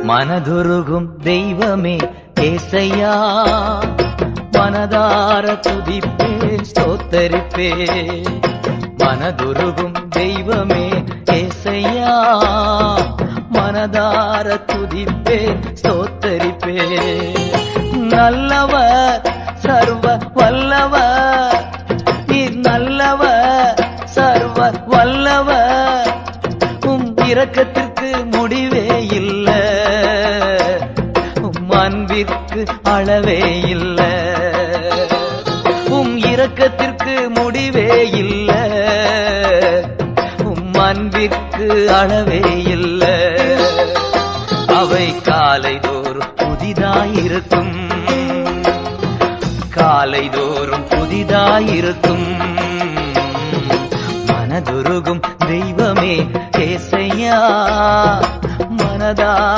மனதுருகும் தெய்வமே ஏசையா, மனதார துதிப்பேன் ஸ்தோத்தரிப்பேன். மனதுருகும் தெய்வமே ஏசையா, மனதார துதிப்பேன் ஸ்தோத்தரிப்பேன். நல்லவர் சர்வ வல்லவர், நீர் நல்லவர் சர்வ வல்லவர். உம் இரக்கத்திற்கு முடிவே இல்ல, உம் அன்பிற்கு அளவே இல்ல. உம் இரக்கத்திற்கு முடிவே இல்ல, உம் அன்பிற்கு அளவே இல்ல. அவை காலைதோறும் புதிதாயிருக்கும், காலைதோறும் புதிதாயிருக்கும். மனதுருகும் தெய்வமே ஏசையா, மனதா